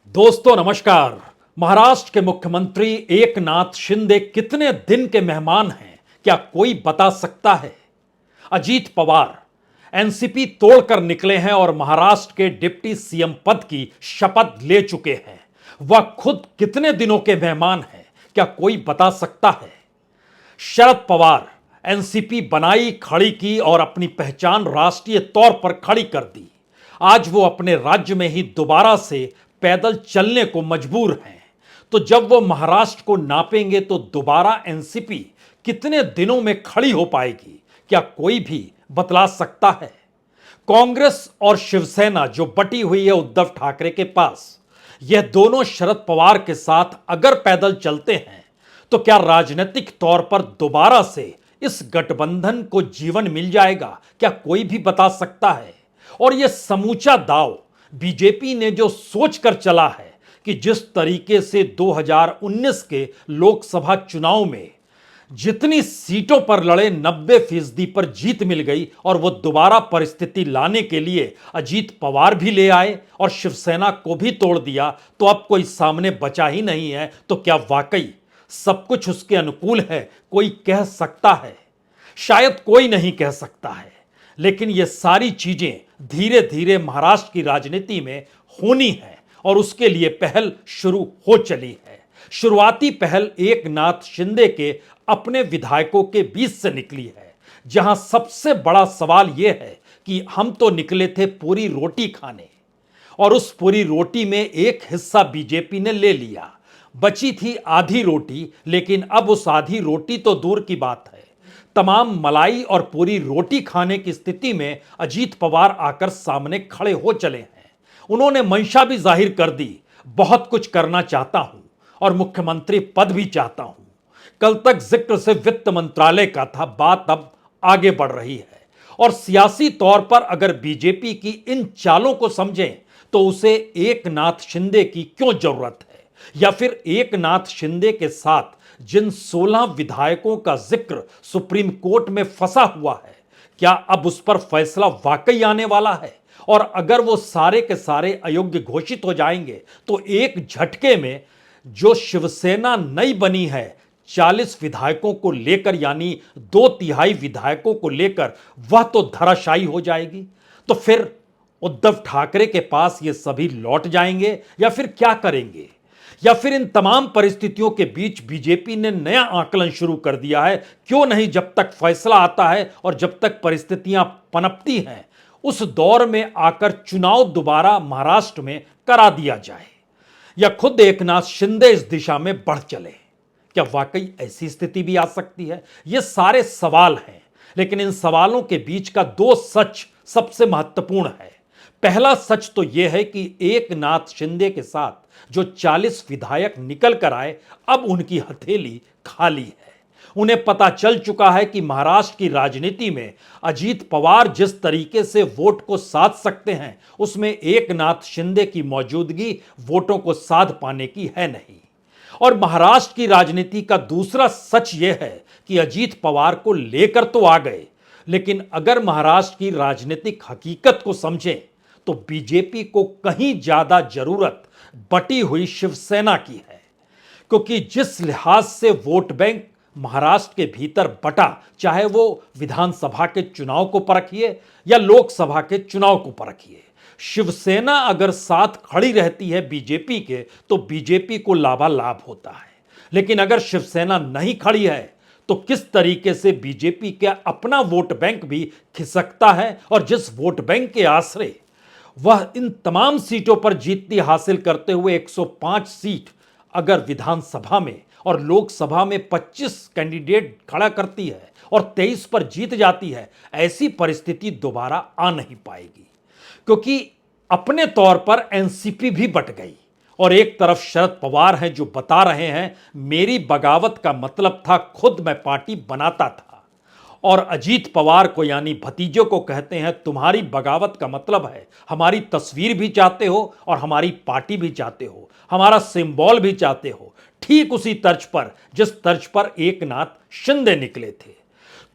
दोस्तों नमस्कार। महाराष्ट्र के मुख्यमंत्री एकनाथ शिंदे कितने दिन के मेहमान हैं, क्या कोई बता सकता है? अजीत पवार एनसीपी तोड़कर निकले हैं और महाराष्ट्र के डिप्टी सीएम पद की शपथ ले चुके हैं। वह खुद कितने दिनों के मेहमान हैं, क्या कोई बता सकता है? शरद पवार एनसीपी बनाई, खड़ी की और अपनी पहचान राष्ट्रीय तौर पर खड़ी कर दी। आज वो अपने राज्य में ही दोबारा से पैदल चलने को मजबूर हैं। तो जब वो महाराष्ट्र को नापेंगे तो दोबारा एनसीपी कितने दिनों में खड़ी हो पाएगी, क्या कोई भी बतला सकता है? कांग्रेस और शिवसेना जो बटी हुई है उद्धव ठाकरे के पास, यह दोनों शरद पवार के साथ अगर पैदल चलते हैं तो क्या राजनीतिक तौर पर दोबारा से इस गठबंधन को जीवन मिल जाएगा, क्या कोई भी बता सकता है? और यह समूचा दांव बीजेपी ने जो सोचकर चला है कि जिस तरीके से 2019 के लोकसभा चुनाव में जितनी सीटों पर लड़े 90% पर जीत मिल गई और वो दोबारा परिस्थिति लाने के लिए अजीत पवार भी ले आए और शिवसेना को भी तोड़ दिया, तो अब कोई सामने बचा ही नहीं है। तो क्या वाकई सब कुछ उसके अनुकूल है, कोई कह सकता है? शायद कोई नहीं कह सकता है, लेकिन ये सारी चीजें धीरे धीरे महाराष्ट्र की राजनीति में होनी है और उसके लिए पहल शुरू हो चली है। शुरुआती पहल एकनाथ शिंदे के अपने विधायकों के बीच से निकली है, जहां सबसे बड़ा सवाल यह है कि हम तो निकले थे पूरी रोटी खाने और उस पूरी रोटी में एक हिस्सा बीजेपी ने ले लिया। बची थी आधी रोटी, लेकिन अब उस आधी रोटी तो दूर की बात है, तमाम मलाई और पूरी रोटी खाने की स्थिति में अजीत पवार आकर सामने खड़े हो चले हैं। उन्होंने मंशा भी जाहिर कर दी, बहुत कुछ करना चाहता हूं और मुख्यमंत्री पद भी चाहता हूं। कल तक जिक्र से वित्त मंत्रालय का था, बात अब आगे बढ़ रही है। और सियासी तौर पर अगर बीजेपी की इन चालों को समझें तो उसे एकनाथ शिंदे की क्यों जरूरत है, या फिर एकनाथ शिंदे के साथ जिन 16 विधायकों का जिक्र सुप्रीम कोर्ट में फंसा हुआ है, क्या अब उस पर फैसला वाकई आने वाला है? और अगर वो सारे के सारे अयोग्य घोषित हो जाएंगे तो एक झटके में जो शिवसेना नई बनी है 40 विधायकों को लेकर, यानी 2/3 विधायकों को लेकर, वह तो धराशायी हो जाएगी। तो फिर उद्धव ठाकरे के पास ये सभी लौट जाएंगे या फिर क्या करेंगे? या फिर इन तमाम परिस्थितियों के बीच बीजेपी ने नया आकलन शुरू कर दिया है, क्यों नहीं जब तक फैसला आता है और जब तक परिस्थितियां पनपती हैं उस दौर में आकर चुनाव दोबारा महाराष्ट्र में करा दिया जाए, या खुद एकनाथ शिंदे इस दिशा में बढ़ चले? क्या वाकई ऐसी स्थिति भी आ सकती है? ये सारे सवाल हैं, लेकिन इन सवालों के बीच का दो सच सबसे महत्वपूर्ण है। पहला सच तो यह है कि एकनाथ शिंदे के साथ जो 40 विधायक निकल कर आए, अब उनकी हथेली खाली है। उन्हें पता चल चुका है कि महाराष्ट्र की राजनीति में अजीत पवार जिस तरीके से वोट को साध सकते हैं, उसमें एकनाथ शिंदे की मौजूदगी वोटों को साध पाने की है नहीं। और महाराष्ट्र की राजनीति का दूसरा सच यह है कि अजीत पवार को लेकर तो आ गए, लेकिन अगर महाराष्ट्र की राजनीतिक हकीकत को समझें तो बीजेपी को कहीं ज्यादा जरूरत बटी हुई शिवसेना की है। क्योंकि जिस लिहाज से वोट बैंक महाराष्ट्र के भीतर बटा, चाहे वो विधानसभा के चुनाव को परखिए या लोकसभा के चुनाव को परखिए, शिवसेना अगर साथ खड़ी रहती है बीजेपी के तो बीजेपी को लाभालाभ होता है। लेकिन अगर शिवसेना नहीं खड़ी है तो किस तरीके से बीजेपी का अपना वोट बैंक भी खिसकता है, और जिस वोट बैंक के आश्रय वह इन तमाम सीटों पर जीतती हासिल करते हुए 105 सीट अगर विधानसभा में और लोकसभा में 25 कैंडिडेट खड़ा करती है और 23 पर जीत जाती है, ऐसी परिस्थिति दोबारा आ नहीं पाएगी। क्योंकि अपने तौर पर एनसीपी भी बट गई और एक तरफ शरद पवार हैं जो बता रहे हैं मेरी बगावत का मतलब था खुद मैं पार्टी बनाता था, और अजीत पवार को यानी भतीजों को कहते हैं तुम्हारी बगावत का मतलब है हमारी तस्वीर भी चाहते हो और हमारी पार्टी भी चाहते हो, हमारा सिंबल भी चाहते हो। ठीक उसी तर्ज पर जिस तर्ज पर एकनाथ शिंदे निकले थे।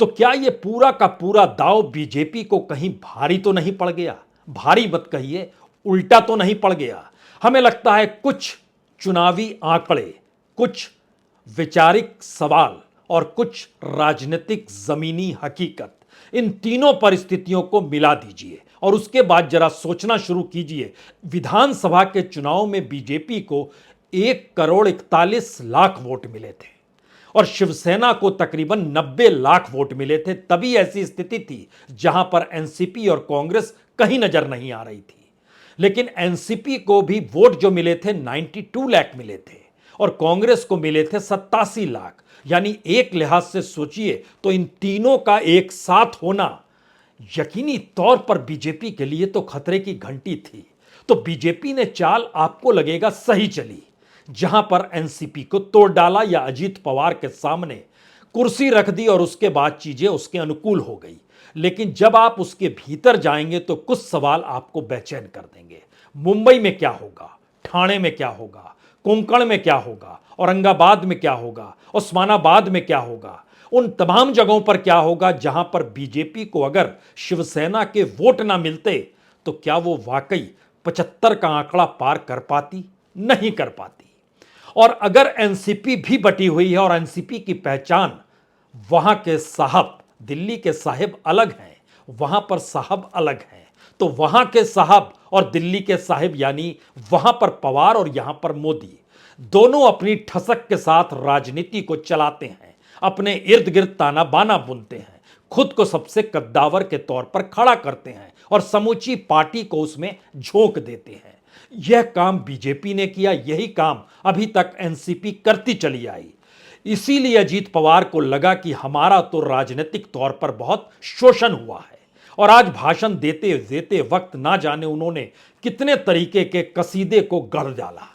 तो क्या यह पूरा का पूरा दांव बीजेपी को कहीं भारी तो नहीं पड़ गया? भारी मत कहिए, उल्टा तो नहीं पड़ गया? हमें लगता है कुछ चुनावी आंकड़े, कुछ वैचारिक सवाल और कुछ राजनीतिक जमीनी हकीकत, इन तीनों परिस्थितियों को मिला दीजिए और उसके बाद जरा सोचना शुरू कीजिए। विधानसभा के चुनाव में बीजेपी को 1,41,00,000 वोट मिले थे और शिवसेना को तकरीबन 90 लाख वोट मिले थे। तभी ऐसी स्थिति थी जहां पर एनसीपी और कांग्रेस कहीं नजर नहीं आ रही थी। लेकिन एनसीपी को भी वोट जो मिले थे 92 लाख मिले थे और कांग्रेस को मिले थे 87 लाख। यानी एक लिहाज से सोचिए तो इन तीनों का एक साथ होना यकीनी तौर पर बीजेपी के लिए तो खतरे की घंटी थी। तो बीजेपी ने चाल आपको लगेगा सही चली, जहां पर एनसीपी को तोड़ डाला या अजीत पवार के सामने कुर्सी रख दी और उसके बाद चीजें उसके अनुकूल हो गई। लेकिन जब आप उसके भीतर जाएंगे तो कुछ सवाल आपको बेचैन कर देंगे। मुंबई में क्या होगा, ठाणे में क्या होगा, कोंकण में क्या होगा, औरंगाबाद में क्या होगा, उस्मानाबाद में क्या होगा, उन तमाम जगहों पर क्या होगा जहां पर बीजेपी को अगर शिवसेना के वोट ना मिलते तो क्या वो वाकई 75 का आंकड़ा पार कर पाती? नहीं कर पाती। और अगर एनसीपी भी बटी हुई है और एनसीपी की पहचान वहां के साहब, दिल्ली के साहिब अलग हैं, वहां पर साहब अलग हैं, तो वहां के साहब और दिल्ली के साहिब यानी वहां पर पवार और यहां पर मोदी दोनों अपनी ठसक के साथ राजनीति को चलाते हैं, अपने इर्द गिर्द ताना बाना बुनते हैं, खुद को सबसे कद्दावर के तौर पर खड़ा करते हैं और समूची पार्टी को उसमें झोंक देते हैं। यह काम बीजेपी ने किया, यही काम अभी तक एनसीपी करती चली आई। इसीलिए अजीत पवार को लगा कि हमारा तो राजनीतिक तौर पर बहुत शोषण हुआ है और आज भाषण देते देते वक्त ना जाने उन्होंने कितने तरीके के कसीदे को गढ़ डाला।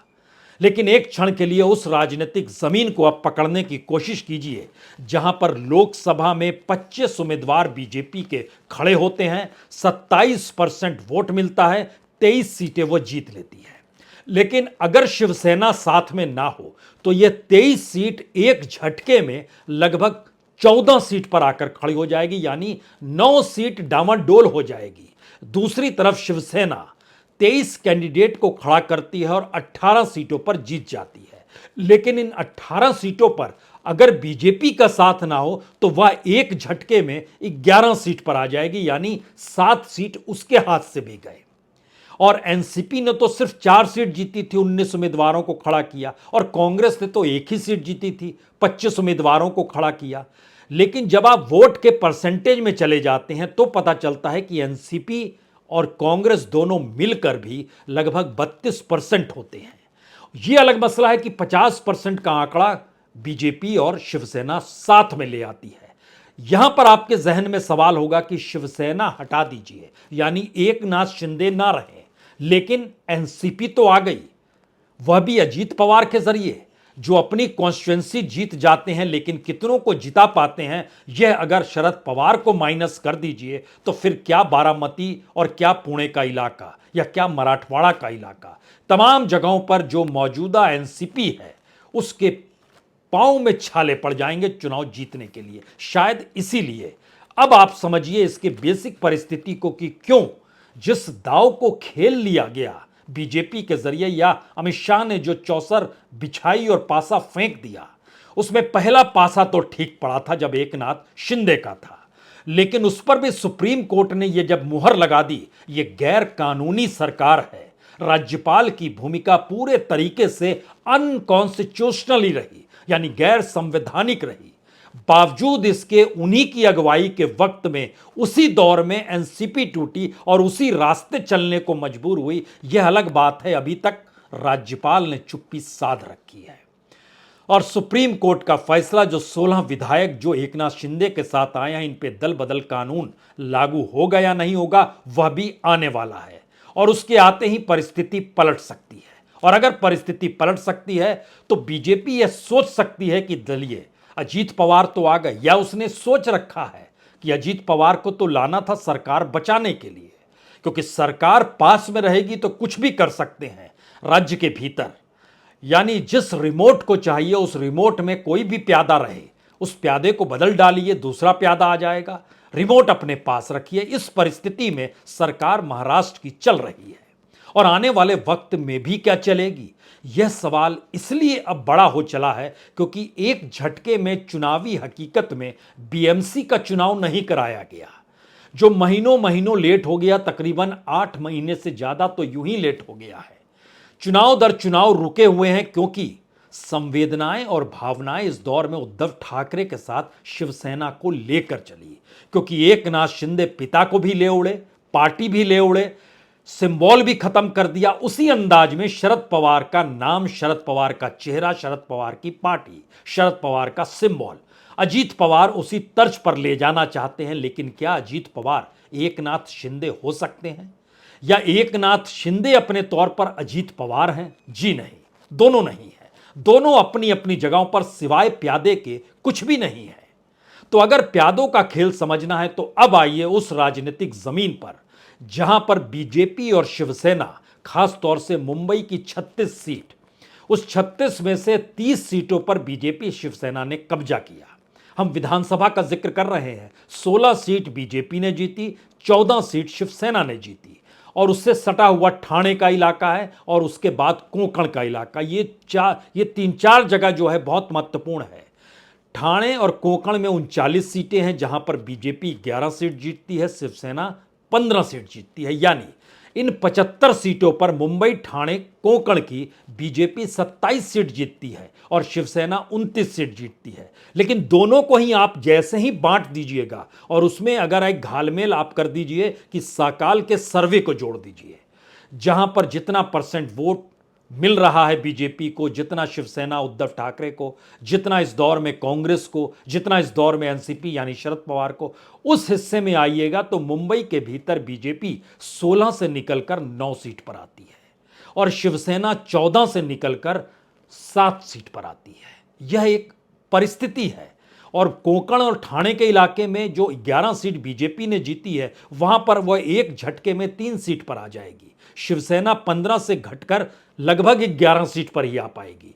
लेकिन एक क्षण के लिए उस राजनीतिक जमीन को अब पकड़ने की कोशिश कीजिए जहां पर लोकसभा में 25 उम्मीदवार बीजेपी के खड़े होते हैं, 27% वोट मिलता है, 23 सीटें वो जीत लेती है। लेकिन अगर शिवसेना साथ में ना हो तो ये 23 सीट एक झटके में लगभग 14 सीट पर आकर खड़ी हो जाएगी, यानी 9 सीट डामाडोल हो जाएगी। दूसरी तरफ शिवसेना 23 कैंडिडेट को खड़ा करती है और 18 सीटों पर जीत जाती है। लेकिन इन 18 सीटों पर अगर बीजेपी का साथ ना हो तो वह एक झटके में 11 सीट पर आ जाएगी, यानी 7 सीट उसके हाथ से भी गए। और एनसीपी ने तो सिर्फ 4 सीट जीती थी, 19 उम्मीदवारों को खड़ा किया, और कांग्रेस ने तो एक ही सीट जीती थी, 25 उम्मीदवारों को खड़ा किया। लेकिन जब आप वोट के परसेंटेज में चले जाते हैं तो पता चलता है कि एनसीपी और कांग्रेस दोनों मिलकर भी लगभग 32% होते हैं। यह अलग मसला है कि 50% का आंकड़ा बीजेपी और शिवसेना साथ में ले आती है। यहां पर आपके जहन में सवाल होगा कि शिवसेना हटा दीजिए, यानी एकनाथ शिंदे ना रहे, लेकिन एनसीपी तो आ गई, वह भी अजीत पवार के जरिए, जो अपनी कॉन्स्टिट्यूएंसी जीत जाते हैं लेकिन कितनों को जिता पाते हैं। यह अगर शरद पवार को माइनस कर दीजिए तो फिर क्या बारामती और क्या पुणे का इलाका या क्या मराठवाड़ा का इलाका, तमाम जगहों पर जो मौजूदा एनसीपी है उसके पांव में छाले पड़ जाएंगे चुनाव जीतने के लिए। शायद इसीलिए अब आप समझिए इसके बेसिक परिस्थिति को कि क्यों जिस दाव को खेल लिया गया बीजेपी के जरिए या अमित शाह ने जो चौसर बिछाई और पासा फेंक दिया, उसमें पहला पासा तो ठीक पड़ा था जब एकनाथ शिंदे का था, लेकिन उस पर भी सुप्रीम कोर्ट ने यह जब मुहर लगा दी, यह गैर कानूनी सरकार है, राज्यपाल की भूमिका पूरे तरीके से अनकॉन्स्टिट्यूशनली रही, यानी गैर संवैधानिक रही। बावजूद इसके उन्हीं की अगुवाई के वक्त में उसी दौर में एनसीपी टूटी और उसी रास्ते चलने को मजबूर हुई। यह अलग बात है, अभी तक राज्यपाल ने चुप्पी साध रखी है। और सुप्रीम कोर्ट का फैसला, जो 16 विधायक जो एकनाथ शिंदे के साथ आए हैं, इन पे दल बदल कानून लागू होगा या नहीं होगा, वह भी आने वाला है और उसके आते ही परिस्थिति पलट सकती है। और अगर परिस्थिति पलट सकती है तो बीजेपी यह सोच सकती है कि दलिए अजीत पवार तो आ गए, या उसने सोच रखा है कि अजीत पवार को तो लाना था सरकार बचाने के लिए, क्योंकि सरकार पास में रहेगी तो कुछ भी कर सकते हैं राज्य के भीतर, यानी जिस रिमोट को चाहिए उस रिमोट में कोई भी प्यादा रहे, उस प्यादे को बदल डालिए, दूसरा प्यादा आ जाएगा, रिमोट अपने पास रखिए। इस परिस्थिति में सरकार महाराष्ट्र की चल रही है और आने वाले वक्त में भी क्या चलेगी? यह सवाल इसलिए अब बड़ा हो चला है क्योंकि एक झटके में चुनावी हकीकत में बीएमसी का चुनाव नहीं कराया गया, जो महीनों महीनों लेट हो गया। तकरीबन 8 महीने से ज्यादा तो यूं ही लेट हो गया है। चुनाव दर चुनाव रुके हुए हैं क्योंकि संवेदनाएं और भावनाएं इस दौर में उद्धव ठाकरे के साथ शिवसेना को लेकर चली, क्योंकि एकनाथ शिंदे पिता को भी ले उड़े, पार्टी भी ले उड़े, सिंबल भी खत्म कर दिया। उसी अंदाज में शरद पवार का नाम, शरद पवार का चेहरा, शरद पवार की पार्टी, शरद पवार का सिंबल अजीत पवार उसी तर्ज पर ले जाना चाहते हैं। लेकिन क्या अजीत पवार एकनाथ शिंदे हो सकते हैं, या एकनाथ शिंदे अपने तौर पर अजीत पवार हैं? जी नहीं, दोनों नहीं है। दोनों अपनी अपनी जगहों पर सिवाय प्यादे के कुछ भी नहीं है। तो अगर प्यादों का खेल समझना है तो अब आइए उस राजनीतिक जमीन पर जहां पर बीजेपी और शिवसेना, खास तौर से मुंबई की 36 सीट, उस 36 में से 30 सीटों पर बीजेपी शिवसेना ने कब्जा किया। हम विधानसभा का जिक्र कर रहे हैं। 16 सीट बीजेपी ने जीती, 14 सीट शिवसेना ने जीती, और उससे सटा हुआ ठाणे का इलाका है और उसके बाद कोंकण का इलाका। ये 3-4 जगह जो है बहुत महत्वपूर्ण है। ठाणे और कोंकण में 39 सीटें हैं जहां पर बीजेपी 11 सीट जीतती है, शिवसेना 15 सीट जीतती है। यानी इन 75 सीटों पर मुंबई, ठाणे, कोंकण की बीजेपी 27 सीट जीतती है और शिवसेना 29 सीट जीतती है। लेकिन दोनों को ही आप जैसे ही बांट दीजिएगा और उसमें अगर एक घालमेल आप कर दीजिए कि साकाल के सर्वे को जोड़ दीजिए, जहां पर जितना परसेंट वोट मिल रहा है बीजेपी को, जितना शिवसेना उद्धव ठाकरे को, जितना इस दौर में कांग्रेस को, जितना इस दौर में एनसीपी यानी शरद पवार को, उस हिस्से में आइएगा तो मुंबई के भीतर बीजेपी 16 से निकलकर 9 सीट पर आती है और शिवसेना 14 से निकलकर 7 सीट पर आती है। यह एक परिस्थिति है। और कोंकण और ठाणे के इलाके में जो 11 सीट बीजेपी ने जीती है, वहां पर वह एक झटके में 3 सीट पर आ जाएगी। शिवसेना 15 से घटकर लगभग 11 सीट पर ही आ पाएगी।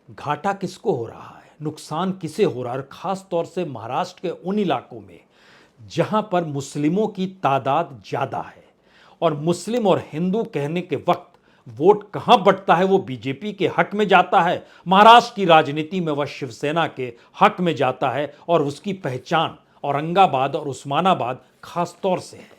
घाटा किसको हो रहा है, नुकसान किसे हो रहा है? खास तौर से महाराष्ट्र के उन इलाकों में जहां पर मुस्लिमों की तादाद ज्यादा है और मुस्लिम और हिंदू कहने के वक्त वोट कहां बढ़ता है, वो बीजेपी के हक में जाता है। महाराष्ट्र की राजनीति में वह शिवसेना के हक में जाता है और उसकी पहचान औरंगाबाद और उस्मानाबाद खास तौर से है।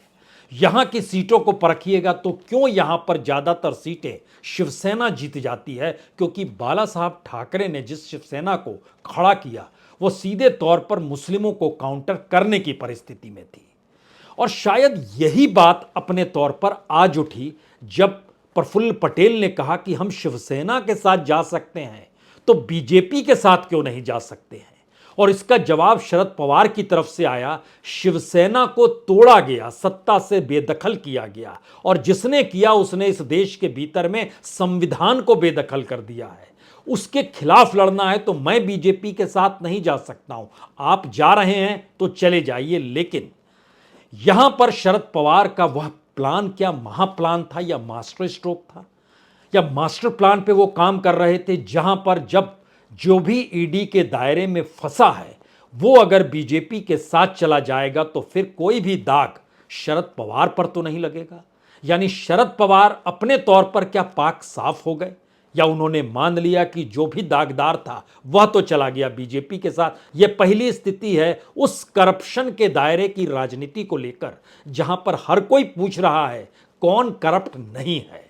यहां की सीटों को परखिएगा तो क्यों यहां पर ज्यादातर सीटें शिवसेना जीत जाती है? क्योंकि बाला साहब ठाकरे ने जिस शिवसेना को खड़ा किया वो सीधे तौर पर मुस्लिमों को काउंटर करने की परिस्थिति में थी। और शायद यही बात अपने तौर पर आज उठी जब प्रफुल्ल पटेल ने कहा कि हम शिवसेना के साथ जा सकते हैं तो बीजेपी के साथ क्यों नहीं जा सकते हैं। और इसका जवाब शरद पवार की तरफ से आया, शिवसेना को तोड़ा गया, सत्ता से बेदखल किया गया, और जिसने किया उसने इस देश के भीतर में संविधान को बेदखल कर दिया है। उसके खिलाफ लड़ना है तो मैं बीजेपी के साथ नहीं जा सकता हूं। आप जा रहे हैं तो चले जाइए, लेकिन यहां पर शरद पवार का वह प्लान क्या महाप्लान था या मास्टर स्ट्रोक था, या मास्टर प्लान पे वो काम कर रहे थे जहां पर जब जो भी ईडी के दायरे में फंसा है वो अगर बीजेपी के साथ चला जाएगा तो फिर कोई भी दाग शरद पवार पर तो नहीं लगेगा। यानी शरद पवार अपने तौर पर क्या पाक साफ हो गए, या उन्होंने मान लिया कि जो भी दागदार था वह तो चला गया बीजेपी के साथ। यह पहली स्थिति है उस करप्शन के दायरे की राजनीति को लेकर जहां पर हर कोई पूछ रहा है कौन करप्ट नहीं है,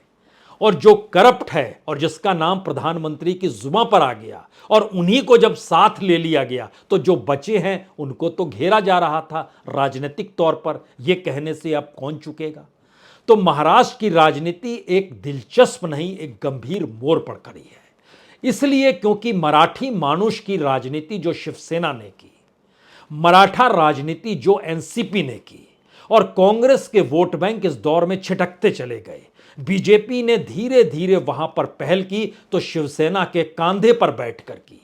और जो करप्ट है और जिसका नाम प्रधानमंत्री की जुबान पर आ गया और उन्हीं को जब साथ ले लिया गया तो जो बचे हैं उनको तो घेरा जा रहा था राजनीतिक तौर पर। यह कहने से अब कौन चुकेगा? तो महाराष्ट्र की राजनीति एक दिलचस्प नहीं, एक गंभीर मोड़ पर खड़ी है। इसलिए क्योंकि मराठी मानुष की राजनीति जो शिवसेना ने की, मराठा राजनीति जो एनसीपी ने की, और कांग्रेस के वोट बैंक इस दौर में छिटकते चले गए। बीजेपी ने धीरे धीरे वहां पर पहल की तो शिवसेना के कांधे पर बैठकर की,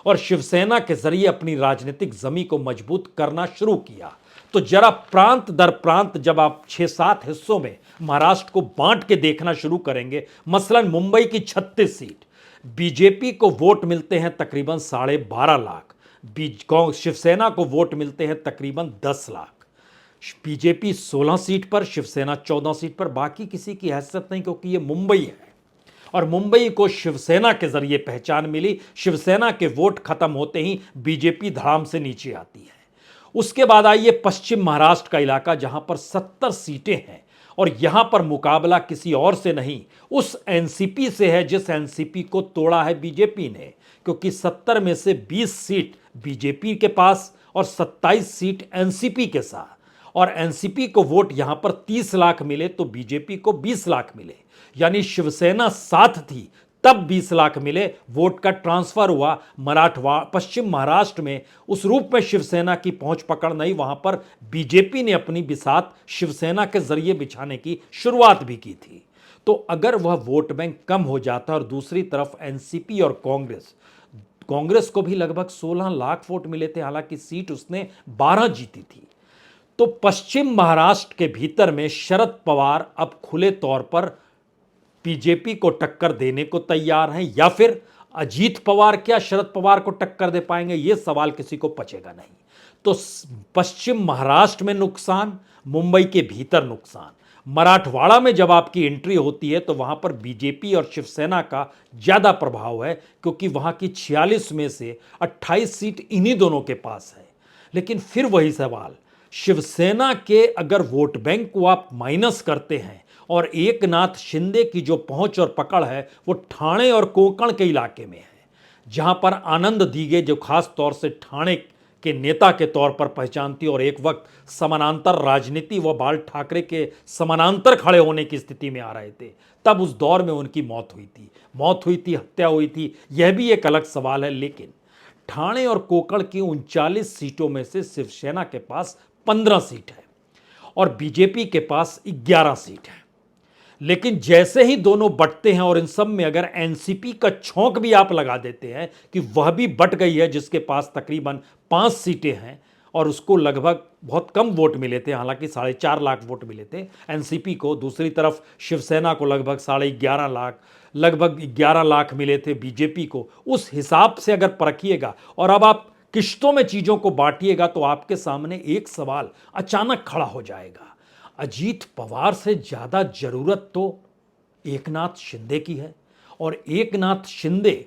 और शिवसेना के जरिए अपनी राजनीतिक जमी को मजबूत करना शुरू किया। तो जरा प्रांत दर प्रांत जब आप 6-7 हिस्सों में महाराष्ट्र को बांट के देखना शुरू करेंगे, मसलन मुंबई की 36 सीट बीजेपी को वोट मिलते हैं तकरीबन 12.5 लाख, शिवसेना को वोट मिलते हैं तकरीबन 10 लाख। बीजेपी 16 सीट पर, शिवसेना 14 सीट पर, बाकी किसी की हैसियत नहीं, क्योंकि ये मुंबई है और मुंबई को शिवसेना के जरिए पहचान मिली। शिवसेना के वोट खत्म होते ही बीजेपी धड़ाम से नीचे आती है। उसके बाद आइए पश्चिम महाराष्ट्र का इलाका, जहां पर 70 सीटें हैं और यहां पर मुकाबला किसी और से नहीं, उस एनसीपी से है जिस एनसीपी को तोड़ा है बीजेपी ने, क्योंकि 70 में से 20 सीट बीजेपी के पास और 27 सीट एनसीपी के साथ, और एनसीपी को वोट यहां पर 30 लाख मिले तो बीजेपी को 20 लाख मिले, यानी शिवसेना साथ थी तब 20 लाख मिले। वोट का ट्रांसफर हुआ मराठवाड़ा पश्चिम महाराष्ट्र में, उस रूप में शिवसेना की पहुंच पकड़ नहीं, वहां पर बीजेपी ने अपनी बिसात शिवसेना के जरिए बिछाने की शुरुआत भी की थी। तो अगर वह वोट बैंक कम हो जाता और दूसरी तरफ एनसीपी और कांग्रेस को भी लगभग 16 लाख वोट मिले थे, हालांकि सीट उसने 12 जीती थी। तो पश्चिम महाराष्ट्र के भीतर में शरद पवार अब खुले तौर पर बीजेपी को टक्कर देने को तैयार हैं, या फिर अजीत पवार क्या शरद पवार को टक्कर दे पाएंगे, यह सवाल किसी को पचेगा नहीं। तो पश्चिम महाराष्ट्र में नुकसान, मुंबई के भीतर नुकसान। मराठवाड़ा में जब आपकी एंट्री होती है तो वहां पर बीजेपी और शिवसेना का ज्यादा प्रभाव है, क्योंकि वहां की 46 में से 28 सीट इन्हीं दोनों के पास है। लेकिन फिर वही सवाल, शिवसेना के अगर वोट बैंक को आप माइनस करते हैं और एकनाथ शिंदे की जो पहुंच और पकड़ है वो ठाणे और कोंकण के इलाके में है, जहां पर आनंद दीगे जो खास तौर से ठाणे के नेता के तौर पर पहचानती और एक वक्त समानांतर राजनीति व बाल ठाकरे के समानांतर खड़े होने की स्थिति में आ रहे थे, तब उस दौर में उनकी मौत हुई थी, हत्या हुई थी, यह भी एक अलग सवाल है। लेकिन ठाणे और कोंकण की 39 सीटों में से शिवसेना के पास 15 सीट है और बीजेपी के पास 11 सीट है। लेकिन जैसे ही दोनों बंटते हैं, और इन सब में अगर एनसीपी का छौंक भी आप लगा देते हैं कि वह भी बट गई है, जिसके पास तकरीबन 5 सीटें हैं और उसको लगभग बहुत कम वोट मिले थे, हालांकि 4.5 लाख वोट मिले थे एनसीपी को, दूसरी तरफ शिवसेना को लगभग 11.5 लाख मिले थे बीजेपी को, उस हिसाब से अगर परखिएगा और अब आप किश्तों में चीजों को बांटिएगा तो आपके सामने एक सवाल अचानक खड़ा हो जाएगा, अजीत पवार से ज्यादा जरूरत तो एकनाथ शिंदे की है, और एकनाथ शिंदे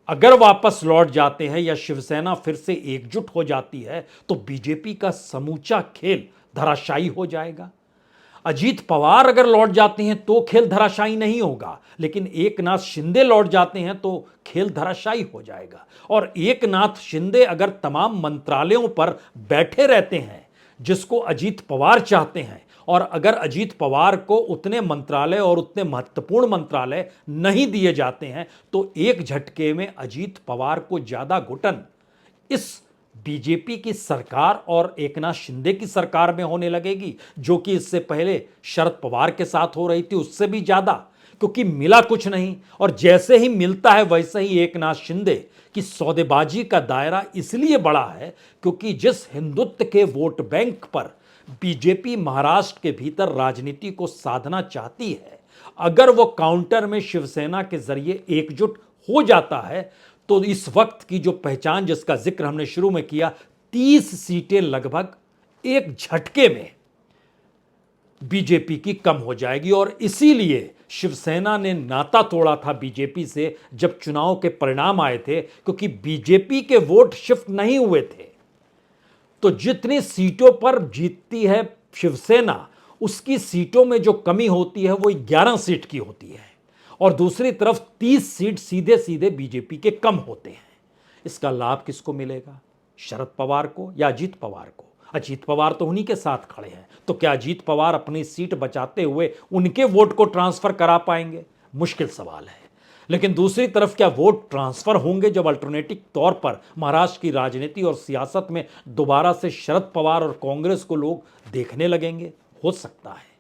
अगर वापस लौट जाते हैं या शिवसेना फिर से एकजुट हो जाती है तो बीजेपी का समूचा खेल धराशायी हो जाएगा। अजीत पवार अगर लौट जाते हैं तो खेल धराशायी नहीं होगा, लेकिन एकनाथ शिंदे लौट जाते हैं तो खेल धराशायी हो जाएगा। और एकनाथ शिंदे अगर तमाम मंत्रालयों पर बैठे रहते हैं जिसको अजीत पवार चाहते हैं, और अगर अजीत पवार को उतने मंत्रालय और उतने महत्वपूर्ण मंत्रालय नहीं दिए जाते हैं तो एक झटके में अजीत पवार को ज्यादा घुटन इस बीजेपी की सरकार और एकनाथ शिंदे की सरकार में होने लगेगी, जो कि इससे पहले शरद पवार के साथ हो रही थी, उससे भी ज्यादा, क्योंकि मिला कुछ नहीं। और जैसे ही मिलता है वैसे ही एकनाथ शिंदे की सौदेबाजी का दायरा इसलिए बड़ा है क्योंकि जिस हिंदुत्व के वोट बैंक पर बीजेपी महाराष्ट्र के भीतर राजनीति को साधना चाहती है, अगर वो काउंटर में शिवसेना के जरिए एकजुट हो जाता है तो इस वक्त की जो पहचान जिसका जिक्र हमने शुरू में किया, 30 सीटें लगभग एक झटके में बीजेपी की कम हो जाएगी। और इसीलिए शिवसेना ने नाता तोड़ा था बीजेपी से जब चुनाव के परिणाम आए थे, क्योंकि बीजेपी के वोट शिफ्ट नहीं हुए थे। तो जितनी सीटों पर जीतती है शिवसेना, उसकी सीटों में जो कमी होती है वो 11 सीट की होती है, और दूसरी तरफ 30 सीट सीधे सीधे बीजेपी के कम होते हैं। इसका लाभ किसको मिलेगा, शरद पवार को या अजीत पवार को? अजीत पवार तो उन्हीं के साथ खड़े हैं, तो क्या अजीत पवार अपनी सीट बचाते हुए उनके वोट को ट्रांसफर करा पाएंगे? मुश्किल सवाल है। लेकिन दूसरी तरफ क्या वोट ट्रांसफर होंगे जब अल्टरनेटिव तौर पर महाराष्ट्र की राजनीति और सियासत में दोबारा से शरद पवार और कांग्रेस को लोग देखने लगेंगे? हो सकता है।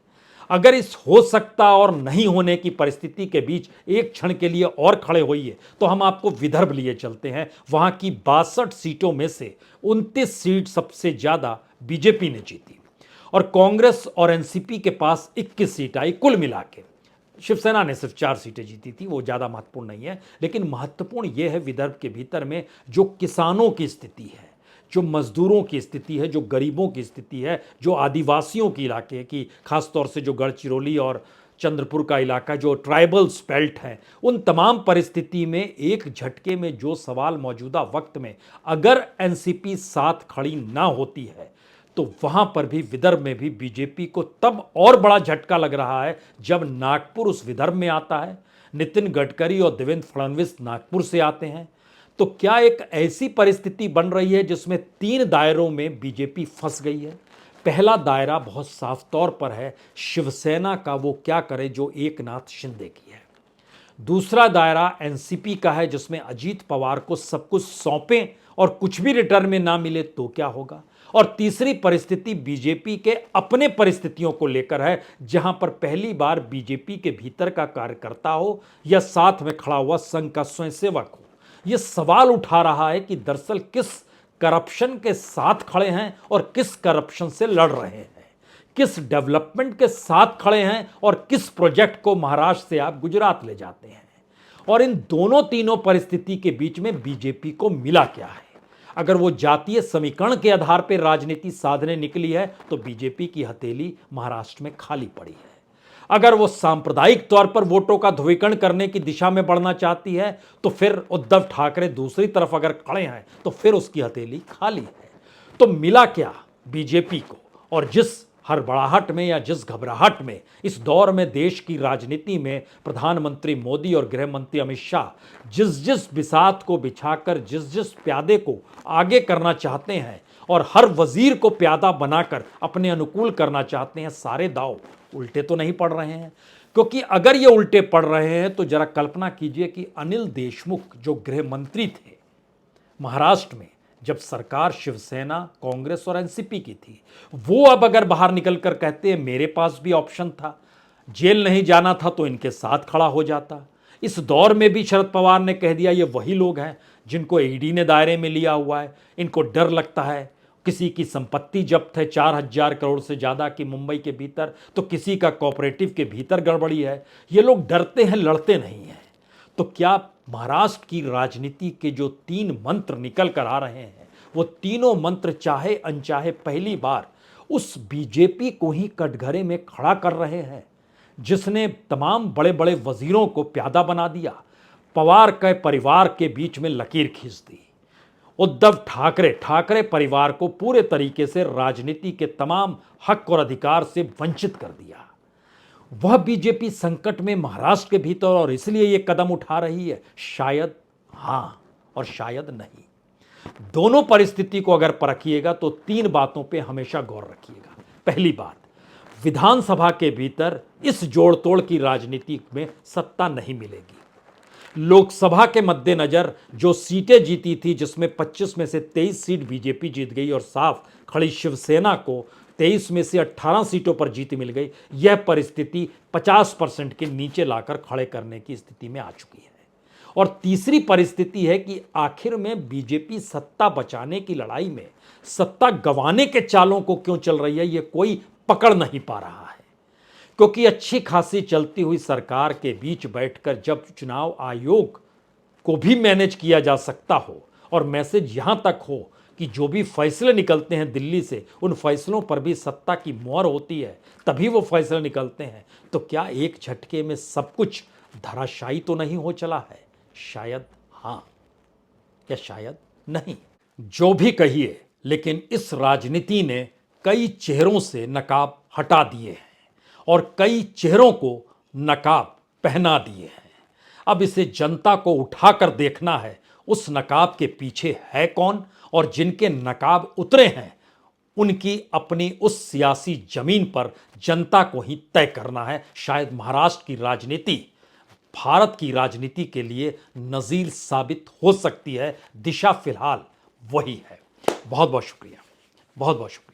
अगर इस हो सकता और नहीं होने की परिस्थिति के बीच एक क्षण के लिए और खड़े होइए तो हम आपको विदर्भ लिए चलते हैं। वहां की 62 सीटों में से 29 सीट सबसे ज्यादा बीजेपी ने जीती और कांग्रेस और एनसीपी के पास 21 सीट आई कुल मिला के। शिवसेना ने सिर्फ 4 सीटें जीती थी, वो ज़्यादा महत्वपूर्ण नहीं है। लेकिन महत्वपूर्ण यह है विदर्भ के भीतर में जो किसानों की स्थिति है, जो मजदूरों की स्थिति है, जो गरीबों की स्थिति है, जो आदिवासियों की इलाके की, खासतौर से जो गढ़चिरौली और चंद्रपुर का इलाका, जो ट्राइबल्स बेल्ट हैं, उन तमाम परिस्थिति में एक झटके में जो सवाल मौजूदा वक्त में अगर एनसीपी साथ खड़ी ना होती है तो वहां पर भी विदर्भ में भी बीजेपी को तब और बड़ा झटका लग रहा है जब नागपुर उस विदर्भ में आता है, नितिन गडकरी और देवेंद्र फडणवीस नागपुर से आते हैं। तो क्या एक ऐसी परिस्थिति बन रही है जिसमें 3 दायरों में बीजेपी फंस गई है। पहला दायरा बहुत साफ तौर पर है शिवसेना का, वो क्या करे जो एकनाथ शिंदे की है। दूसरा दायरा एनसीपी का है जिसमें अजीत पवार को सब कुछ सौंपें और कुछ भी रिटर्न में ना मिले तो क्या होगा। और तीसरी परिस्थिति बीजेपी के अपने परिस्थितियों को लेकर है, जहां पर पहली बार बीजेपी के भीतर का कार्यकर्ता हो या साथ में खड़ा हुआ संघ का स्वयंसेवक हो, यह सवाल उठा रहा है कि दरअसल किस करप्शन के साथ खड़े हैं और किस करप्शन से लड़ रहे हैं, किस डेवलपमेंट के साथ खड़े हैं और किस प्रोजेक्ट को महाराष्ट्र से आप गुजरात ले जाते हैं। और इन दोनों तीनों परिस्थिति के बीच में बीजेपी को मिला क्या है। अगर वो जातीय समीकरण के आधार पर राजनीति साधने निकली है तो बीजेपी की हथेली महाराष्ट्र में खाली पड़ी है। अगर वो सांप्रदायिक तौर पर वोटों का ध्रुवीकरण करने की दिशा में बढ़ना चाहती है तो फिर उद्धव ठाकरे दूसरी तरफ अगर खड़े हैं तो फिर उसकी हथेली खाली है। तो मिला क्या बीजेपी को। और जिस हड़बड़ाहट में या जिस घबराहट में इस दौर में देश की राजनीति में प्रधानमंत्री मोदी और गृह मंत्री अमित शाह जिस जिस बिसात को बिछाकर जिस जिस प्यादे को आगे करना चाहते हैं और हर वजीर को प्यादा बनाकर अपने अनुकूल करना चाहते हैं, सारे दांव उल्टे तो नहीं पड़ रहे हैं। क्योंकि अगर ये उल्टे पड़ रहे हैं तो जरा कल्पना कीजिए कि अनिल देशमुख जो गृह मंत्री थे महाराष्ट्र में, जब सरकार शिवसेना, कांग्रेस और एनसीपी की थी, वो अब अगर बाहर निकलकर कहते हैं मेरे पास भी ऑप्शन था, जेल नहीं जाना था तो इनके साथ खड़ा हो जाता। इस दौर में भी शरद पवार ने कह दिया ये वही लोग हैं जिनको ईडी ने दायरे में लिया हुआ है, इनको डर लगता है, किसी की संपत्ति जब्त है 4,000 करोड़ से ज़्यादा की मुंबई के भीतर, तो किसी का कोऑपरेटिव के भीतर गड़बड़ी है। ये लोग डरते हैं, लड़ते नहीं हैं। तो क्या महाराष्ट्र की राजनीति के जो 3 मंत्र निकल कर आ रहे हैं वो तीनों मंत्र चाहे अनचाहे पहली बार उस बीजेपी को ही कटघरे में खड़ा कर रहे हैं जिसने तमाम बड़े बड़े वजीरों को प्यादा बना दिया, पवार के परिवार के बीच में लकीर खींच दी, उद्धव ठाकरे परिवार को पूरे तरीके से राजनीति के तमाम हक और अधिकार से वंचित कर दिया। वह बीजेपी संकट में महाराष्ट्र के भीतर और इसलिए यह कदम उठा रही है, शायद हां और शायद नहीं। दोनों परिस्थिति को अगर परखिएगा तो 3 बातों पे हमेशा गौर रखिएगा। पहली बात, विधानसभा के भीतर इस जोड़ तोड़ की राजनीति में सत्ता नहीं मिलेगी। लोकसभा के मद्देनजर जो सीटें जीती थी, जिसमें 25 में से 23 सीट बीजेपी जीत गई और साफ खड़ी शिवसेना को 23 में से 18 सीटों पर जीत मिल गई, यह परिस्थिति 50% के नीचे लाकर खड़े करने की स्थिति में आ चुकी है। और तीसरी परिस्थिति है कि आखिर में बीजेपी सत्ता बचाने की लड़ाई में सत्ता गंवाने के चालों को क्यों चल रही है, यह कोई पकड़ नहीं पा रहा है। क्योंकि अच्छी खासी चलती हुई सरकार के बीच बैठकर जब चुनाव आयोग को भी मैनेज किया जा सकता हो और मैसेज यहां तक हो कि जो भी फैसले निकलते हैं दिल्ली से, उन फैसलों पर भी सत्ता की मोहर होती है, तभी वो फैसले निकलते हैं, तो क्या एक झटके में सब कुछ धराशायी तो नहीं हो चला है? शायद हां या शायद नहीं। जो भी कहिए, लेकिन इस राजनीति ने कई चेहरों से नकाब हटा दिए हैं और कई चेहरों को नकाब पहना दिए हैं। अब इसे जनता को उठाकर देखना है उस नकाब के पीछे है कौन, और जिनके नकाब उतरे हैं उनकी अपनी उस सियासी जमीन पर जनता को ही तय करना है। शायद महाराष्ट्र की राजनीति भारत की राजनीति के लिए नजीर साबित हो सकती है। दिशा फिलहाल वही है। बहुत बहुत शुक्रिया, बहुत बहुत शुक्रिया।